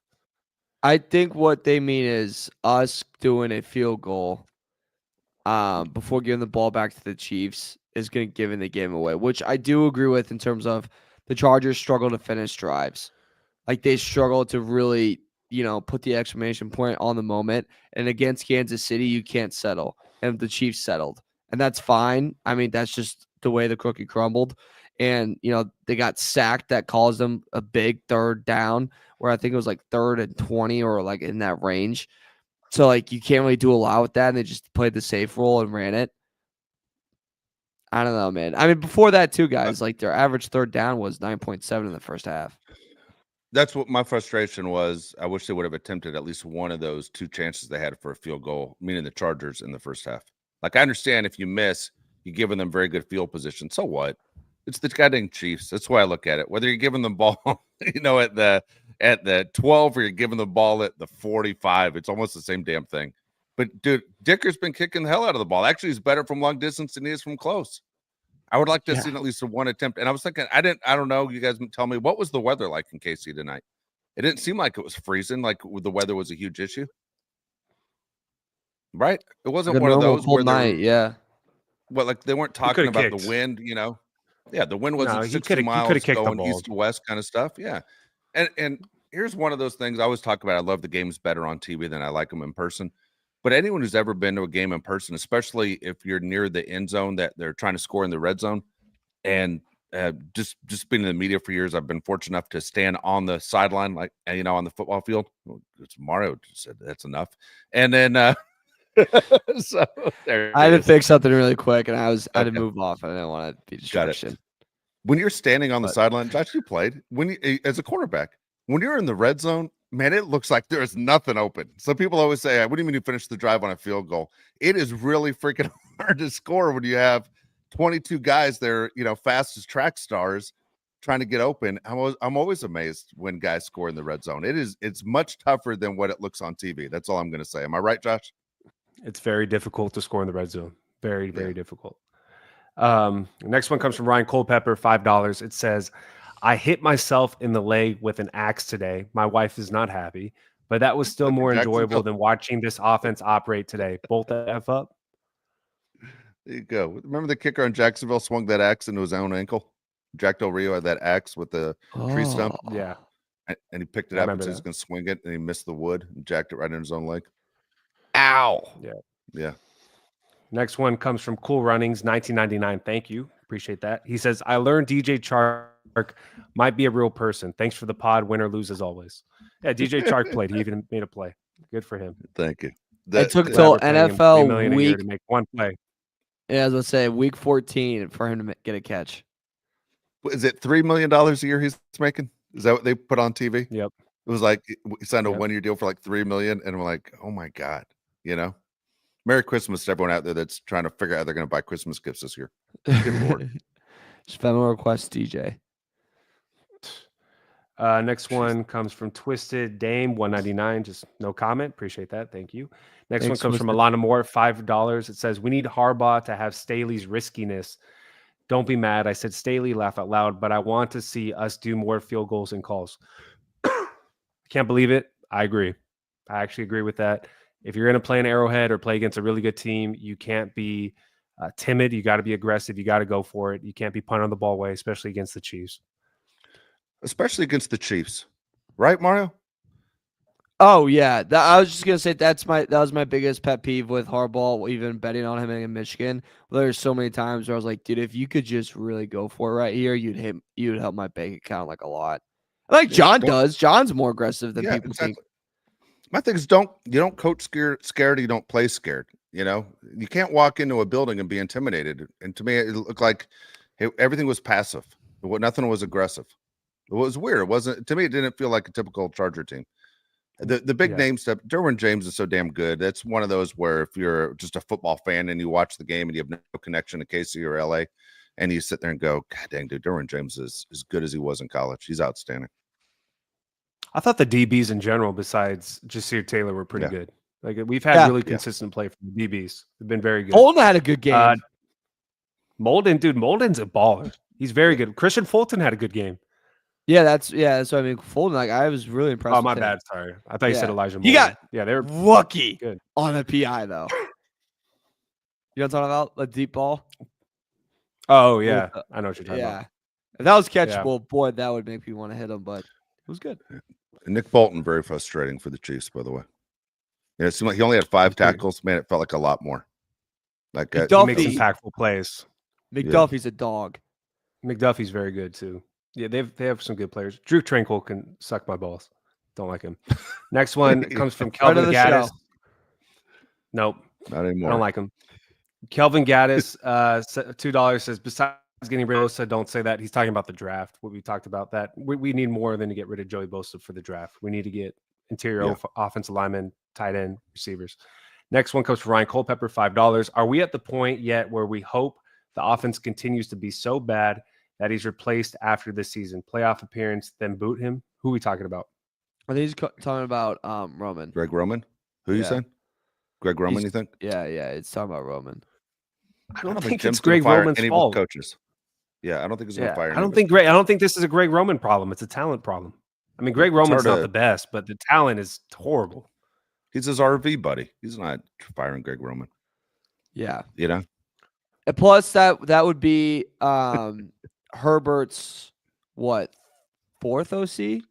I think what they mean is us doing a field goal before giving the ball back to the Chiefs is going to give the game away, which I do agree with in terms of the Chargers struggle to finish drives. Like, they struggle to really, put the exclamation point on the moment. And against Kansas City, you can't settle. And the Chiefs settled. And that's fine. I mean, that's just the way the cookie crumbled. And, they got sacked. That caused them a big 3rd down, where I think it was like 3rd and 20 or like in that range. So like you can't really do a lot with that, and they just played the safe role and ran it. I don't know, man. I mean, before that too, guys, like their average third down was 9.7 in the first half. That's what my frustration was. I wish they would have attempted at least one of those 2 chances they had for a field goal, meaning the Chargers in the first half. Like, I understand if you miss, you're giving them very good field position. So what? It's the goddamn Chiefs. That's why I look at it. Whether you're giving them ball, at the 12 or you're giving the ball at the 45, it's almost the same damn thing. But dude, Dicker's been kicking the hell out of the ball. Actually, he's better from long distance than he is from close. I would like to see at least one attempt. And I was thinking, I don't know. You guys tell me, what was the weather like in KC tonight? It didn't seem like it was freezing, like the weather was a huge issue. Right? It wasn't Like a one of normal those cold where night, yeah. well, like they weren't talking about the wind, Yeah, the wind wasn't 60 miles going east to west kind of stuff. Yeah. And here's one of those things I always talk about. I love the games better on TV than I like them in person. But anyone who's ever been to a game in person, especially if you're near the end zone that they're trying to score in the red zone, and just being in the media for years, I've been fortunate enough to stand on the sideline, like on the football field. Well, it's Mario said that's enough, and then so there I had to is. fix something really quick, and I had to Okay. move off. I didn't want to be distraction. When you're standing on the But- sideline, Josh, you played as a quarterback. When you're in the red zone, man, it looks like there is nothing open. Some people always say, "What do you mean you finished the drive on a field goal?" It is really freaking hard to score when you have 22 guys there, fast as track stars trying to get open. I'm always amazed when guys score in the red zone. It's much tougher than what it looks on TV. That's all I'm going to say. Am I right, Josh? It's very difficult to score in the red zone. Very, very Yeah. difficult. Next one comes from Ryan Culpepper, $5. It says, I hit myself in the leg with an axe today. My wife is not happy, but that was still more enjoyable than watching this offense operate today. Bolt the F up. There you go. Remember the kicker on Jacksonville swung that axe into his own ankle? Jack Del Rio had that axe with the tree stump. Yeah. And he picked it up and said he's going to swing it, and he missed the wood and jacked it right in his own leg. Ow. Yeah. Next one comes from Cool Runnings, 1999. Thank you. Appreciate that. He says, I learned DJ Chark might be a real person. Thanks for the pod. Win or lose as always. Yeah, DJ Chark played. He even made a play. Good for him. Thank you. It took till NFL $3 week to make one play. Yeah, I was gonna say week 14 for him to get a catch. Is it $3 million a year he's making? Is that what they put on TV? Yep. It was like he signed a 1-year deal for like $3 million, and we're like, oh my God, Merry Christmas to everyone out there that's trying to figure out how they're going to buy Christmas gifts this year. Good Lord. Special request, DJ. Next one comes from Twisted Dame, 199. Just no comment. Appreciate that. Thank you. Next Thanks, one comes from Alana Moore, $5. It says, we need Harbaugh to have Staley's riskiness. Don't be mad. I said Staley, laugh out loud, but I want to see us do more field goals and calls. Can't believe it. I agree. I actually agree with that. If you're going to play an Arrowhead or play against a really good team, you can't be timid. You got to be aggressive. You got to go for it. You can't be punting the ball away, especially against the Chiefs. Especially against the Chiefs. Right, Mario? Oh yeah, I was just gonna say that was my biggest pet peeve with Harbaugh, even betting on him in Michigan. There's so many times where I was like, dude, if you could just really go for it right here, you'd help my bank account like a lot. Like John does. John's more aggressive than people think. My thing is, you don't coach scared, you don't play scared. You can't walk into a building and be intimidated. And to me, it looked like everything was passive. Nothing was aggressive. It was weird. It wasn't, to me, it didn't feel like a typical Charger team. The big name stuff, Derwin James is so damn good. That's one of those where if you're just a football fan and you watch the game and you have no connection to KC or LA, and you sit there and go, God dang, dude, Derwin James is as good as he was in college. He's outstanding. I thought the DBs in general, besides Jasir Taylor, were pretty good. Like we've had really consistent play from the DBs. They've been very good. Holden had a good game. Molden's a baller. He's very good. Christian Fulton had a good game. Yeah, that's what I mean. Fulton, like I was really impressed. Oh, my bad. Sorry, I thought you said Elijah Molden. He got they were lucky good on a PI though. You know what I'm talking about? A deep ball. Oh yeah, I know what you're talking about. If that was catchable, boy, that would make me want to hit him. But it was good. And Nick Bolton, very frustrating for the Chiefs, by the way. Yeah, it seemed like he only had 5 tackles. Man, it felt like a lot more. Like he makes impactful plays. McDuffie's a dog. McDuffie's very good too. Yeah, they have some good players. Drew Tranquil can suck my balls. Don't like him. Next one comes from Kelvin Gaddis. Nope. Not anymore. I don't like him. Kelvin Gaddis, $2 says, besides getting rid of Bosa, don't say that. He's talking about the draft. What we talked about that. We need more than to get rid of Joey Bosa for the draft. We need to get interior offensive linemen, tight end, receivers. Next one comes from Ryan Culpepper, $5. Are we at the point yet where we hope the offense continues to be so bad that he's replaced after this season? Playoff appearance, then boot him? Who are we talking about? I think he's talking about Roman. Greg Roman? Who you saying? Greg Roman, you think? Yeah, it's talking about Roman. I don't think Jim's it's Greg gonna fire Roman's any of his fault. coaches. Yeah, I don't think he's going to fire. I don't think this is a Greg Roman problem. It's a talent problem. I mean, Greg Roman's not the best, but the talent is horrible. He's his RV buddy. He's not firing Greg Roman. Yeah. You know? And plus that would be Herbert's fourth OC?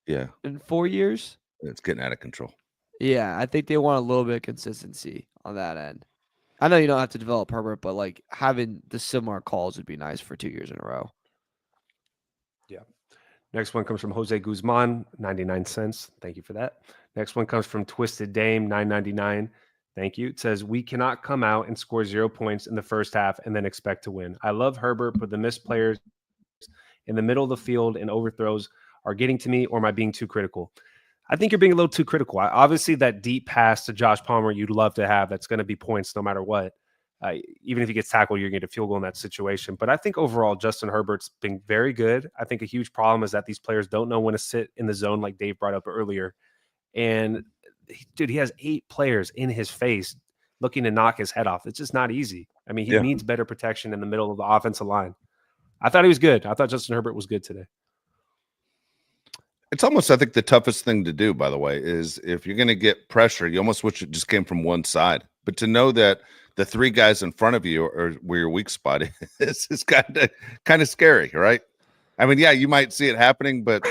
Yeah. In 4 years? It's getting out of control. Yeah, I think they want a little bit of consistency on that end. I know you don't have to develop Herbert, but like having the similar calls would be nice for 2 years in a row. Yeah. Next one comes from Jose Guzman, 99 cents. Thank you for that. Next one comes from Twisted Dame, 9.99. Thank you. It says, we cannot come out and score 0 points in the first half and then expect to win. I love Herbert, but the missed players in the middle of the field and overthrows are getting to me, or am I being too critical? I think you're being a little too critical. Obviously, that deep pass to Josh Palmer you'd love to have. That's going to be points no matter what. Even if he gets tackled, you're going to get a field goal in that situation. But I think overall, Justin Herbert's been very good. I think a huge problem is that these players don't know when to sit in the zone, like Dave brought up earlier. And, dude, he has 8 players in his face looking to knock his head off. It's just not easy. I mean, he needs better protection in the middle of the offensive line. I thought he was good. I thought Justin Herbert was good today. It's almost, I think, the toughest thing to do, by the way, is if you're going to get pressure, you almost wish it just came from one side. But to know that the 3 guys in front of you are where your weak spot is kind of scary, right? I mean, yeah, you might see it happening, but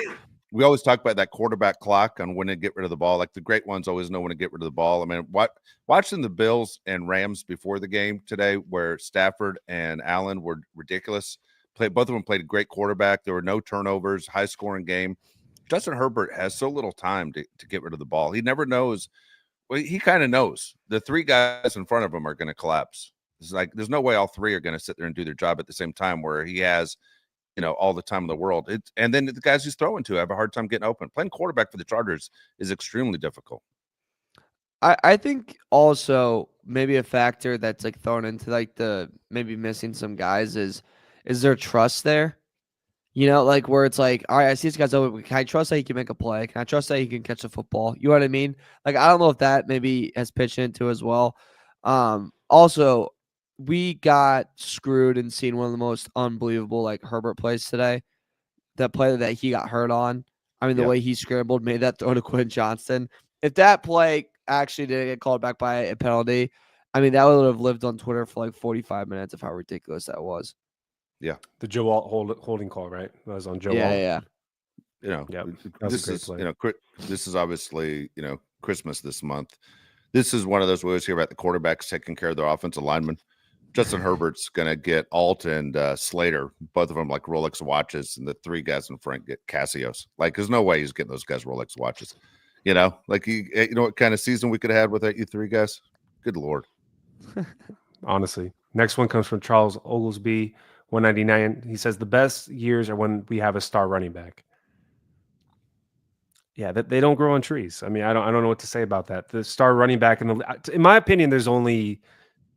we always talk about that quarterback clock on when to get rid of the ball. Like the great ones always know when to get rid of the ball. I mean, watching the Bills and Rams before the game today, where Stafford and Allen were ridiculous. Both of them played a great quarterback. There were no turnovers, high-scoring game. Justin Herbert has so little time to get rid of the ball. He never knows. Well, he kind of knows the 3 guys in front of him are going to collapse. It's like there's no way all 3 are going to sit there and do their job at the same time where he has, all the time in the world. And then the guys he's throwing to have a hard time getting open. Playing quarterback for the Chargers is extremely difficult. I think also maybe a factor that's like thrown into like the maybe missing some guys is there trust there? Like where it's like, all right, I see this guy's open. Can I trust that he can make a play? Can I trust that he can catch the football? You know what I mean? Like, I don't know if that maybe has pitched into as well. Also, we got screwed and seen one of the most unbelievable like Herbert plays today. That play that he got hurt on. I mean, the way he scrambled, made that throw to Quinn Johnston. If that play actually didn't get called back by a penalty, I mean, that would have lived on Twitter for like 45 minutes of how ridiculous that was. Yeah. The Joe Alt holding call, right? That was on Joe Alt. Yeah. This is, this is obviously, Christmas this month. This is one of those we always hear about the quarterbacks taking care of their offensive linemen. Justin Herbert's going to get Alt and Slater, both of them like Rolex watches, and the 3 guys in front get Casios. Like, there's no way he's getting those guys Rolex watches. Like, what kind of season we could have had without you 3 guys? Good Lord. Honestly. Next one comes from Charles Oglesby, 199. He says the best years are when we have a star running back. Yeah, that they don't grow on trees. I mean, I don't know what to say about that. The star running back in my opinion, there's only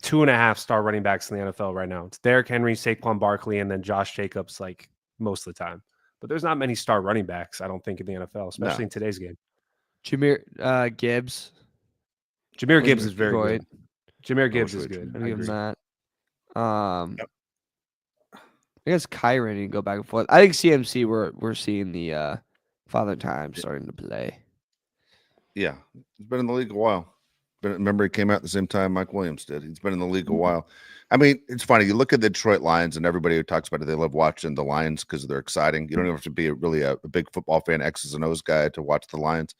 2.5 star running backs in the NFL right now. It's Derrick Henry, Saquon Barkley, and then Josh Jacobs, like most of the time. But there's not many star running backs, I don't think, in the NFL, especially in today's game. Jameer Gibbs. Jameer Gibbs is very good. Jameer Gibbs is good. I give him that. I guess Kyron, you can go back and forth. I think CMC, we're seeing the Father Time starting to play. Yeah, he's been in the league a while. But remember, he came out at the same time Mike Williams did. He's been in the league a while. I mean, it's funny. You look at the Detroit Lions, and everybody who talks about it, they love watching the Lions because they're exciting. You don't even have to be a big football fan, X's and O's guy to watch the Lions.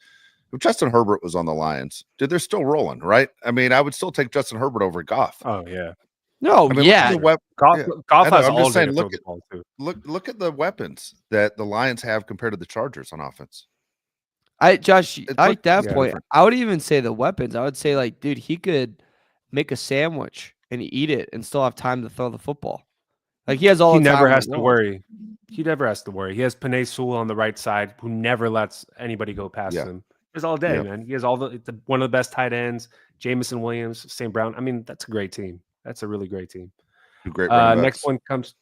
If Justin Herbert was on the Lions, dude, they're still rolling, right? I mean, I would still take Justin Herbert over Goff. Oh, yeah. No, I mean, yeah. Goff has all day to throw the ball, too. Look at the weapons that the Lions have compared to the Chargers on offense. Josh, I like that point. Different. I would even say the weapons. I would say, like, dude, he could make a sandwich and eat it and still have time to throw the football. Like he has all He the time never in the has to world. worry. He never has to worry. He has Penei Sewell on the right side, who never lets anybody go past Yeah. him. He has all day, Yeah. man. He has all one of the best tight ends. Jamison Williams, St. Brown. I mean, that's a great team. That's a really great team. Two great running Next backs. one comes,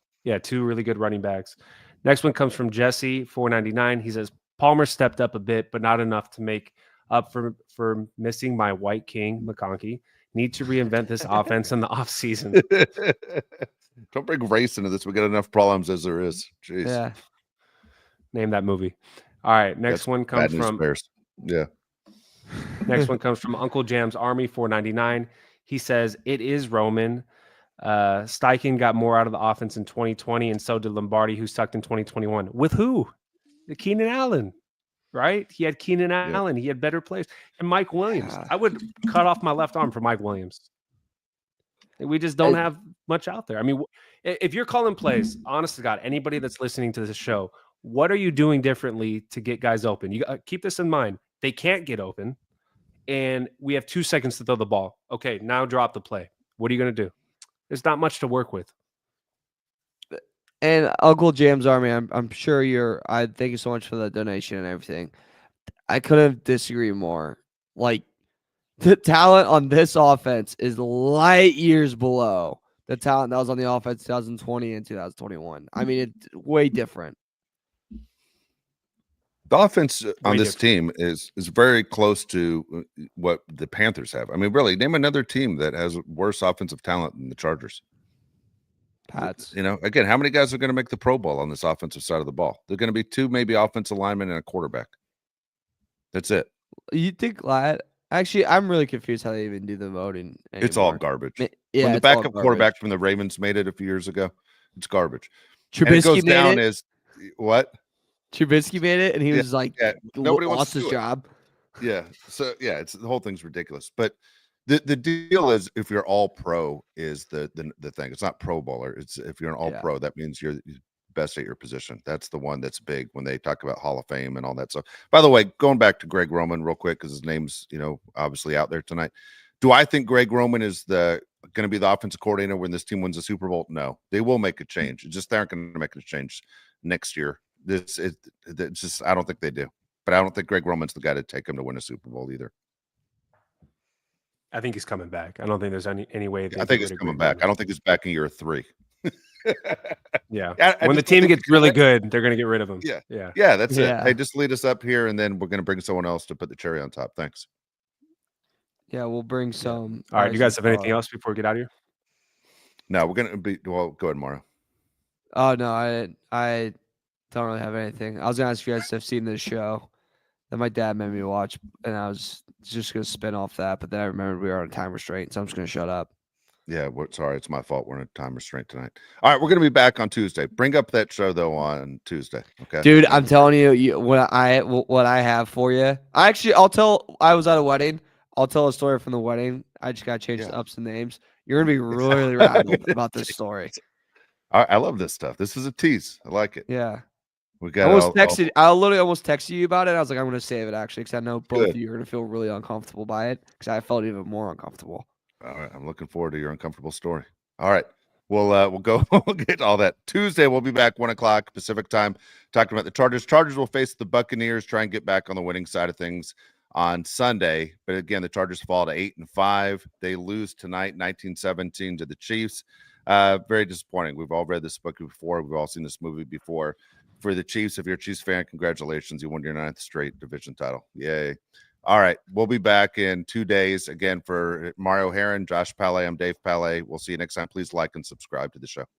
two really good running backs. Next one comes from Jesse, 499. He says Palmer stepped up a bit, but not enough to make up for missing my white king, McConkey. Need to reinvent this offense in the offseason. Don't bring race into this. We got enough problems as there is. Jeez. Yeah. Name that movie. All right. Next That's one comes bad news from bears. Yeah. Next one comes from Uncle Jam's Army 499. He says it is Roman. Steichen got more out of the offense in 2020, and so did Lombardi, who sucked in 2021. With who? The Keenan Allen, right? He had Keenan Allen. He had better players. And Mike Williams. Yeah. I would cut off my left arm for Mike Williams. We just don't have much out there. I mean, if you're calling plays, honest to God, anybody that's listening to this show, what are you doing differently to get guys open? You keep this in mind. They can't get open, and we have 2 seconds to throw the ball. Okay, now drop the play. What are you going to do? There's not much to work with. And Uncle Jam's Army, I'm sure I thank you so much for the donation and everything. I couldn't disagree more. Like the talent on this offense is light years below the talent that was on the offense 2020 and 2021. I mean, it's way different. The offense on Way this team is very close to what the Panthers have. I mean, really, name another team that has worse offensive talent than the Chargers. Pats. You know, again, how many guys are going to make the Pro Bowl on this offensive side of the ball? They're going to be 2 maybe offensive linemen and a quarterback. That's it. You think Glad? Actually, I'm really confused how they even do the voting anymore. It's all garbage. Yeah, when the it's all backup garbage. quarterback from the Ravens made it a few years ago, it's garbage. Trubisky And it goes made down it. as what? Trubisky made it, and he was like, nobody wants lost to his do it. job. Yeah. So yeah, it's the whole thing's ridiculous. But the deal is, if you're all pro is the thing. It's not Pro Bowler. It's if you're an all pro, that means you're best at your position. That's the one that's big when they talk about Hall of Fame and all that stuff. By the way, going back to Greg Roman real quick, because his name's obviously out there tonight. Do I think Greg Roman is going to be the offensive coordinator when this team wins the Super Bowl? No, they will make a change. It's just they aren't going to make a change next year. It's just I don't think they do. But I don't think Greg Roman's the guy to take him to win a Super Bowl either. I think he's coming back. I don't think there's any way. I think he's coming back. I don't think he's back in year 3. Yeah. I When the just team don't think gets he's really gonna- good, they're going to get rid of him. Yeah, that's it. Yeah. Hey, just lead us up here, and then we're going to bring someone else to put the cherry on top. Thanks. Yeah, we'll bring some. All right. You guys have anything else before we get out of here? No, we're going to be. Well, go ahead, Mario. Oh no, I don't really have anything. I was gonna ask you guys if you've seen this show that my dad made me watch, and I was just gonna spin off that, but then I remembered we were on a time restraint, so I'm just gonna shut up. Yeah, sorry, it's my fault. We're in a time restraint tonight. All right, we're going to be back on Tuesday. Bring up that show though on Tuesday. Okay, Dude, I'm telling you, what I have for you. I was at a wedding. I'll tell a story from the wedding. I just gotta change the ups and names. You're gonna be really rattled about this story. I love this stuff. This is a tease. I like it. Yeah. We I got. I literally almost texted you about it. I was like, I'm gonna save it actually, because I know both of you are gonna feel really uncomfortable by it. Because I felt even more uncomfortable. All right, I'm looking forward to your uncomfortable story. All right, we'll go. We'll get all that Tuesday. We'll be back 1:00 Pacific time, talking about the Chargers. Chargers will face the Buccaneers, try and get back on the winning side of things on Sunday. But again, the Chargers fall to 8-5. They lose tonight, 19-17 to the Chiefs. Very disappointing. We've all read this book before. We've all seen this movie before. For the Chiefs, if you're a Chiefs fan, congratulations. You won your 9th straight division title. Yay. All right. We'll be back in 2 days. Again, for Mario Heron, Josh Palais, I'm Dave Palais. We'll see you next time. Please like and subscribe to the show.